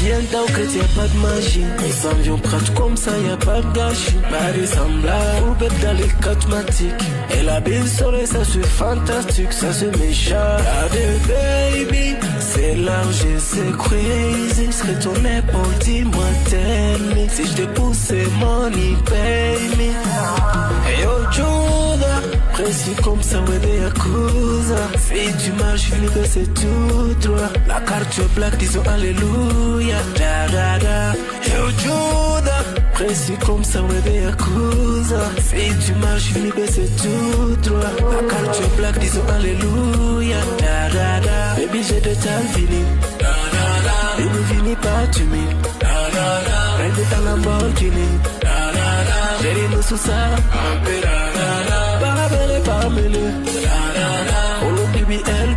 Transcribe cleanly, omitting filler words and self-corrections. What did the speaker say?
Viens d'où que y'a pas de magie. Les avions prêtent comme ça, y'a pas de gâchis. Paris semblable, ou bête dans les catmatiques. Et la bille soleil, ça c'est fantastique, ça c'est méchant. Baby, c'est large et c'est crazy. Serait ton épaule, dis-moi, tell me. Si je te pousse, c'est money, pay me. Hey yo, Juda, précis comme ça, ouais, des Yakuza. Si tu marches, finis que c'est tout droit. La carte est black, disons alléluia. Da da da. Yo, Juda, précis comme ça, ouais, des Yakuza. Si tu marches, finis que c'est tout droit. La carte est black, disons alléluia. Da da da. Baby, j'ai de tal fini. Da da da. Baby, finis pas, tu m'aimes. Da da da. Rêve dans la Lamborghini. Da da da. J'ai dit nous sous ça. Parabelle, parabelle. Da da da. Oh, baby, elle